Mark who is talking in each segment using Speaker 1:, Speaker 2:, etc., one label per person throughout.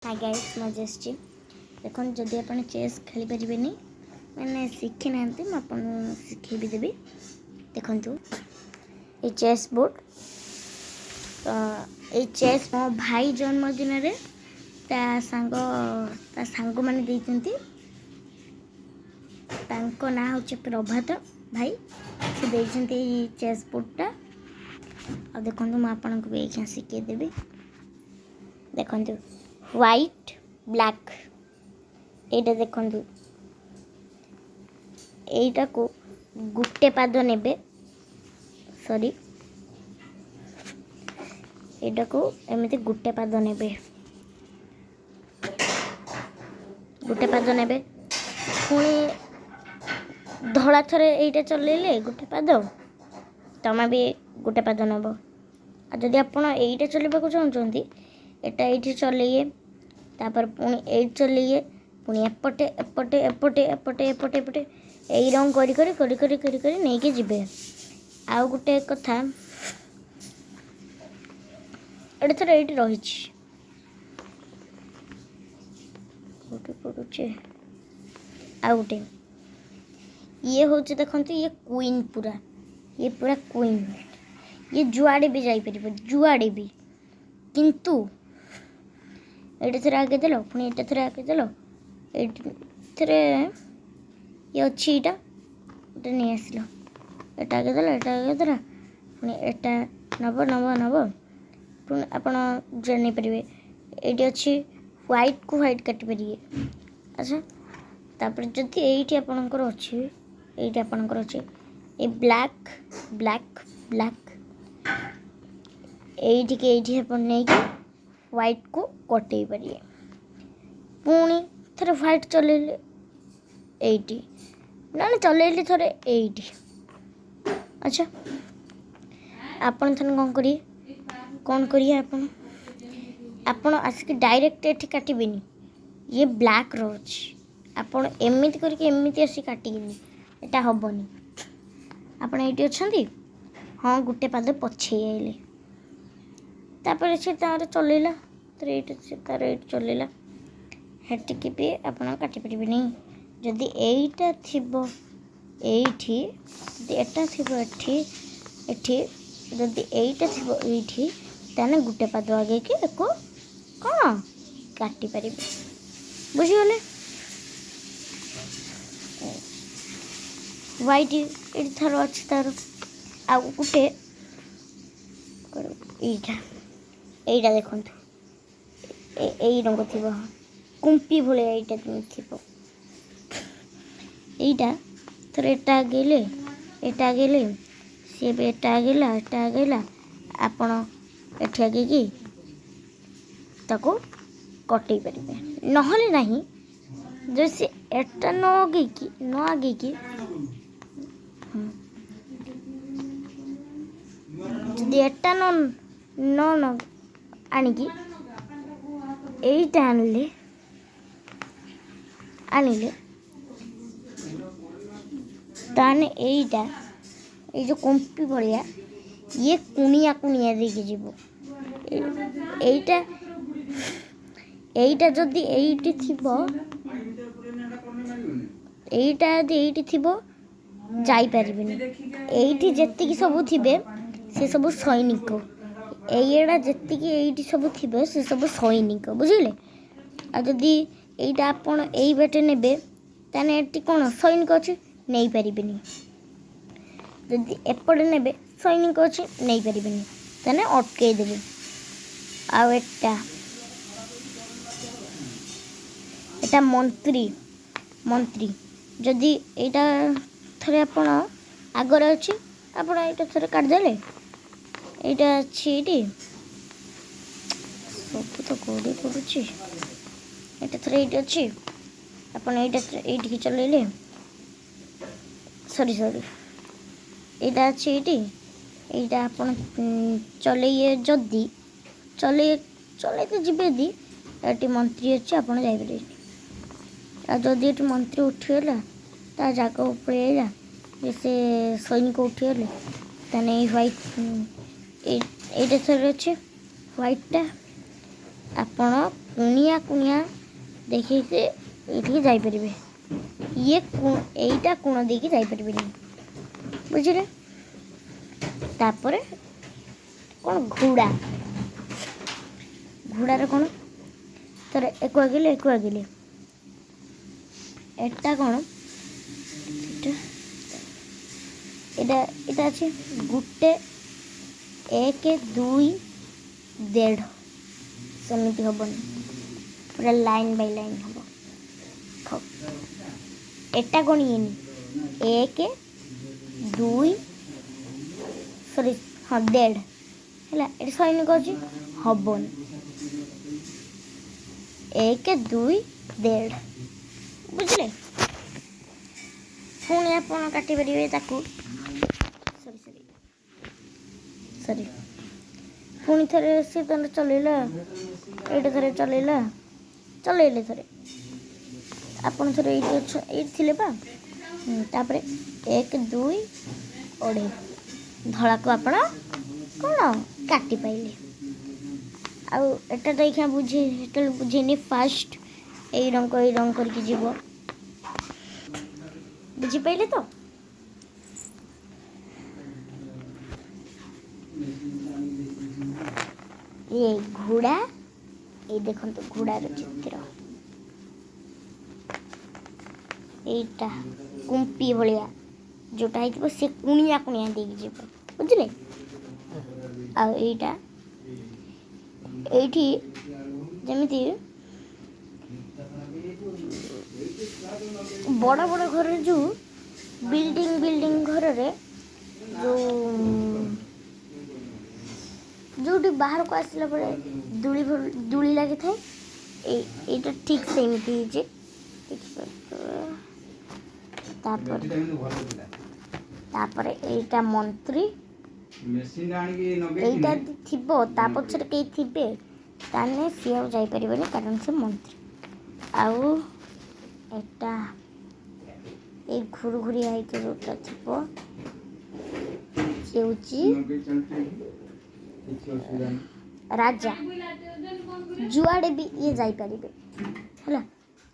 Speaker 1: Hi guys मजा आसची देखो जदि आप चेस खेली पारे मैंने शिखी ना मुझे शिखे भी देवी देखु ये चेस बोर्ड तो ये चेस मो भाई जन्मदिन रे सांग मैंने देती ना हूँ प्रभात भाई से देती चेस बोर्डटा आ देखो मुझे भी शिखेदेवी देखु व्हाइट ब्लैक एटा देखु एटा को गुटे पाद नेबे सॉरी एटा को एमती गुटे पाद नेबे पुणी धड़ा थरे एटा चलेले गुटे पाद तमे भी गुटे पाद नब जदि आपण एटा चलैबा को चाहूँगी एटा ये चलिए तापर पुणी ये चलिए पुणी एपटे एपटे एपटे एपटे एपटे एपटे यही रंग करी करी करी करी करी करी नहीं के जिबे आउ गुटे कथा एटा थोड़ा ये रही पड़ुचे आउ गुटे ये हूँ देखते ये क्वीन पूरा क्वीन ये जुआड़े भी जापर जुआड़े भी किंतु ये थे आगे देल पुणी ये थे आगे देल ये ये अच्छी यहाँ गोटे नहीं आसल एटा आगे देल एटा आगे देल पुणी एटा नब नब नब पुणी आप जानी पारे ये अच्छी व्हाइट को व्हाइट काटी पारे अच्छा तापर जदि ये आपणकर अच्छी ये आपणकर अच्छे ये ब्लैक ब्लैक ब्लैक ये आप नहीं व्हाइट को कटे पारे पुणी थे व्हाइट चलेले एटी ना चलेले थे एटी अच्छा आपन थे कौन करिए आपन आसिक डायरेक्ट ये काटबेनि ये ब्लैक रोच आपन एमती करके एमती आसी काटिनी एटा हेनी आपड़ ये अच्छा हाँ गोटे पाद पछे आइले तापर से तार चलैला तार ये चलैला हेटिकी भी आप काटी पारे नहीं जदि एटा थिबो एठी एटा थिबो एठी जदि एटा थिबो एठी ताने गुटे पाद आगे के एको कौन काटी पारे बुझीगले व्हाइट ये थर अच्छी तार आ गुटे এইটা দেখুন এই রঙ থিব কুম্পি ভলে এইটা তুমি থিব এইটা তোর এটা গেলে সে এটা গেলা আপন এଠି আগে কি তাকে কটাই পারিবে নহলে ନାହିଁ যে সে এটা ন আগে কি যদি এটা ন आनिकी आनिले ताने एटा ये जो कंपी भलिया ये कुनिया कुनिया देके जीवो एटा जदि एइटी थिबो एइटा जदि एइटी थिबो जाई पारिबेनी एइटी जेतिकी सब थिबे से सब सैनिक एटा जी सब थे से सब सैनिक बुझे आ जदि यहाँ आपड़ यही बाटे ने ये कौन सैनिक अच्छे नहीं पारे जदि एपटे ने सैनिक अच्छे नहीं पारे तेने अटकईदेवे आटा मंत्री मंत्री जदि यहाँ थे आप आगर अच्छे आप थे काटिदेले यहाँ अच्छी ये सब तो कौड़ी पड़ुची यहाँ थे ये अच्छी आपड़ ये चलैले सॉरी यहाँ अच्छी यहाँ आप चलइए जदि चलते जीवे दी ये मंत्री अच्छे आप जापर जदि ये मंत्री उठीगला ता जगह उपरे से सैनिक उठीगले ताने व्हाइट ये थोड़े अच्छे व्हाइटा ଆପଣ କୁଣିଆ କୁଣିଆ ଦେଖିକି ଏଇଠିକି ଯାଇପାରିବେ। ଏଇଟା କୋଣ ଦେଇକି ଯାଇପାରିବେନି, ବୁଝିଲେ। ତାପରେ କ'ଣ ଘୋଡ଼ାର କ'ଣ ଥରେ ଏକୁ ଆଗିଲେ এটা କ'ଣ এটা ଅଛି ଗୋଟେ 1 2 1.5 ସେମିତି ହବନି, ପୁରା ଲାଇନ୍ ବାଇ ଲାଇନ୍ ହବ। এটা ଗଣିଏନି 1 2 ସରି ହଁ 1.5 ହେଲା। ଏଠି ସୈନିକ ଅଛି, ହବନି। 1 2 1.5 ବୁଝିଲେ। ପୁଣି ଆପଣ କାଟିପାରିବେ ତାକୁ। ସରି ପୁଣି ଥରେ ସେ ତାର ଚଲେଇଲା, ଏଇଟା ଥରେ ଚଲେଇଲେ ଥରେ ଆପଣ ଥରେ ଏଇଠି ଥିଲେ ବା। ତାପରେ 1 2 2.5 ଧଳାକୁ ଆପଣ କ'ଣ କାଟିପାଇଲେ। ଆଉ ଏଟା ତ ଏଇଖିଣା ସେତେବେଳେ ବୁଝେଇନି। ଫାଷ୍ଟ ଏଇ ରଙ୍ଗ କରିକି ଯିବ, ବୁଝିପାଇଲେ ତ। ये घोड़ा, ये देखो घोड़ार चित्र, एटा कुंपी भाया जोटा हो से कुणिया कुणिया देगी जीव, बुझे। आईटा जमी बड़ बड़ घर जो बिल्डिंग घर जो बाहर को आसला दूली लगी था, ये ठीक सेमती एटा मंत्री एटा थिबो ता पछरे के थिबे ताने सी आ जाई परिबनी कारण से मंत्री। आउ एटा ए घुरी आई के जोटा थिबो सेउची राजा, जुआड़े भी ये जाई परिबे हला।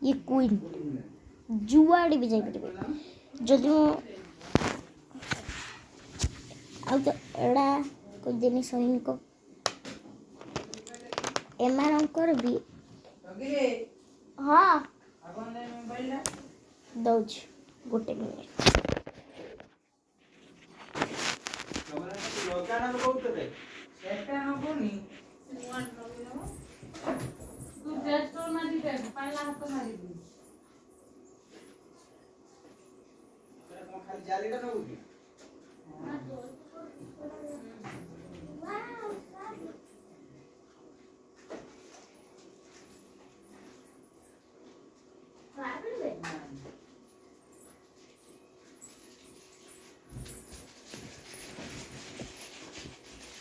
Speaker 1: ये क्वीन जुआड़े भी जाई परिबे जदि आउ तो एड़ा कोई देनी सैनिक एमानकर भी हाँ दौच गोटे मिनिट।